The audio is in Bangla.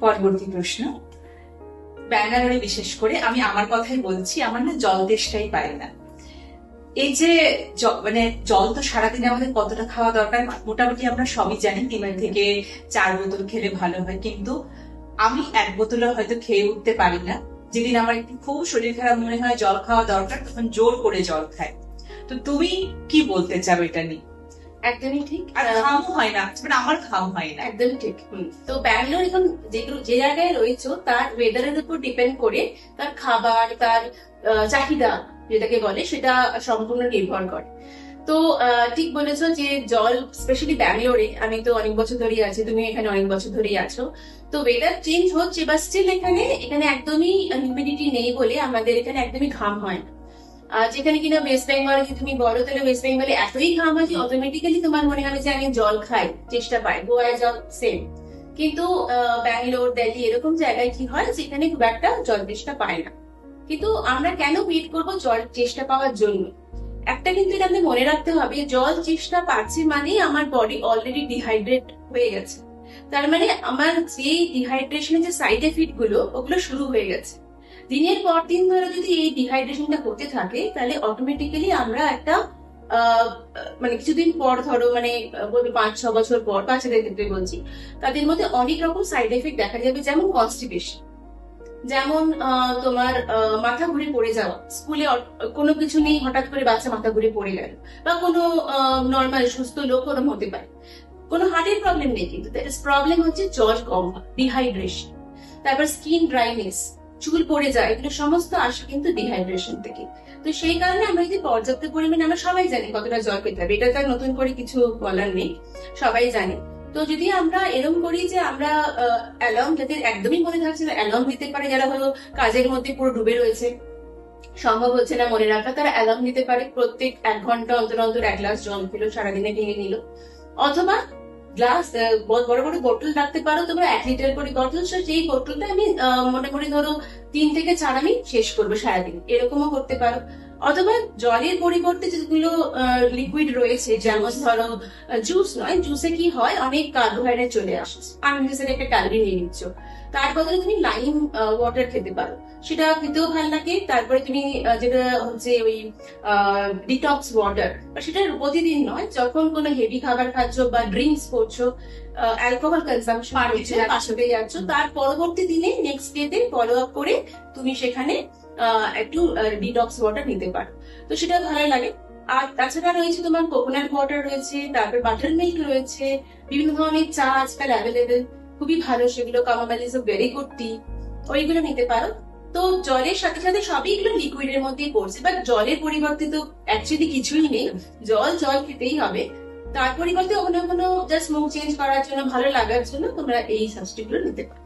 পরবর্তী প্রশ্ন, ব্যাঙ্গালোরে বিশেষ করে, আমি আমার কথাই বলছি, আমার না জল তেষ্টাই পায় না। এই যে মানে জল তো সারাদিনে আমাদের কতটা খাওয়া দরকার, মোটামুটি আমরা সবই জানি 3 থেকে 4 বোতল খেলে ভালো হয়, কিন্তু আমি 1 বোতলও হয়তো খেয়ে উঠতে পারি না। যেদিন আমার একটু খুব শরীর খারাপ মনে হয়, জল খাওয়া দরকার, তখন জোর করে জল খাই। তো তুমি কি বলতে চাও এটা নিয়ে? একদমই ঠিক। আর খামও হয় না, মানে আমার খাম হয় না। একদমই ঠিক। তো ব্যাঙ্গালোর এখন যে জায়গায় রয়েছে তার ওয়েদারের উপর ডিপেন্ড করে তার খাবার, তার চাহিদা যেটাকে বলে, সেটা সম্পূর্ণ নির্ভর করে। তো ঠিক বলেছো যে জল, স্পেশালি ব্যাঙ্গালোরে, আমি তো অনেক বছর ধরেই আছি, তুমি এখানে অনেক বছর ধরেই আছো, তো ওয়েদার চেঞ্জ হচ্ছে, বা স্টিল এখানে একদমই হিউমিডিটি নেই বলে আমাদের এখানে একদমই ঘাম হয় না। যেখানে কিনা ওয়েস্ট বেঙ্গলে যদি তুমি বলো, তাহলে ওয়েস্ট বেঙ্গলে এতই ঘাম হয় যে অটোমেটিক্যালি তোমার মনে হবে যে আমি জল খাই, চেষ্টা পাই, গোয়ায় জল সেম। কিন্তু ব্যাঙ্গালোর, দিল্লি এরকম জায়গায় কি হয়, যেখানে খুব একটা জল চেষ্টা পায় না। কিন্তু আমরা কেন ওয়েট করবো জল চেষ্টা পাওয়ার জন্য? একটা কিন্তু এটা আমাদের মনে রাখতে হবে, জল চেষ্টা পাচ্ছি মানে আমার বডি অলরেডি ডিহাইড্রেট হয়ে গেছে। তার মানে আমার যে ডিহাইড্রেশনের যে সাইড এফেক্ট গুলো, ওগুলো শুরু হয়ে গেছে। দিনের পর দিন ধরে যদি এই ডিহাইড্রেশনটা হতে থাকে, তাহলে অটোমেটিক্যালি আমরা একটা মানে কিছুদিন পর, ধরো মানে 5-6 বছর পর, বাচ্চাদের ক্ষেত্রে বলছি, তাদের মধ্যে অনেক রকম সাইড এফেক্ট দেখা যাবে। যেমন কনস্টিপেশন, যেমন তোমার মাথা ঘুরে পড়ে যাওয়া, স্কুলে কোনো কিছু নেই, হঠাৎ করে বাচ্চা মাথা ঘুরে পড়ে গেল, বা কোনো নর্মাল সুস্থ লোক ওরম হতে পারে। কোনো হার্টের প্রবলেম নেই, কিন্তু প্রবলেম হচ্ছে জল কম, ডিহাইড্রেশন। তারপর স্কিন ড্রাইনেস, চুল পড়ে যায়, এগুলো সমস্ত আসে কিন্তু ডিহাইড্রেশন থেকে। তো সেই কারণে আমরা যদি পর্যাপ্ত পরিমাণে, আমরা সবাই জানি কতটা জল খেতে হবে, এটা তো নতুন করে কিছু বলার নেই, সবাই জানে। তো যদি আমরা এরকম করি যে আমরা অ্যালার্ম, যাদের একদমই মনে থাকছে না, অ্যালার্ম দিতে পারে, যারা হলো কাজের মধ্যে পুরো ডুবে রয়েছে, সম্ভব হচ্ছে না মনে রাখা, তারা অ্যালার্ম দিতে পারে, প্রত্যেক 1 ঘন্টা অন্তর অন্তর 1 গ্লাস জল খেলো, সারাদিনে ভেঙে নিল। অথবা গ্লাস, বড় বড় বোতল রাখতে পারো তোমরা, 1 লিটার করে বোতল, সেই বোতলটা আমি মোটামুটি ধরো 3 থেকে 4 আমি শেষ করবো সারাদিন, এরকমও করতে পারো। অথবা জলের পরিবর্তে যেগুলো লিকুইড রয়েছে, যেমন ধরো জুস নয়, জুসে কি হয়, অনেক কার্বোহাইড্রেট চলে আসে, আননেসেসারি একটা ক্যালোরি নিয়ে নিচ্ছ, তার বদলে তুমি লাইম ওয়াটার খেতে পারো, সেটা খেতেও ভালো লাগে। তারপরে তুমি যেটা হচ্ছে ওই ডিটক্স ওয়াটার, সেটা প্রতিদিন নয়, যখন কোনো হেভি খাবার খাচ্ছ বা ড্রিঙ্কস করছো, অ্যালকোহল কনজাম্পশন পাশে যাচ্ছ, তার পরবর্তী দিনে নেক্সট ডেতে ফলো আপ করে তুমি সেখানে একটু ডিটক্স ওয়াটার নিতে পারো, তো সেটা ভালো লাগে। আর তাছাড়া রয়েছে তোমার কোকোনাট ওয়াটার রয়েছে, তারপর বাটার মিল্ক রয়েছে, বিভিন্ন ধরনের চা আজকাল অ্যাভেলেবেল, খুবই ভালো সেগুলো, কামামাল ইজ আ ভেরি গুড টি, ওইগুলো নিতে পারো। তো জলের সাথে সাথে সবই এগুলো লিকুইডের মধ্যেই পড়ছে, বাট জলের পরিবর্তে তো অ্যাকচুয়ালি কিছুই নেই, জল খেতেই হবে। তার পরিবর্তে ওখানে জাস্ট মুখ চেঞ্জ করার জন্য, ভালো লাগার জন্য তোমরা এই সাবস্টিটিউট গুলো নিতে পারো।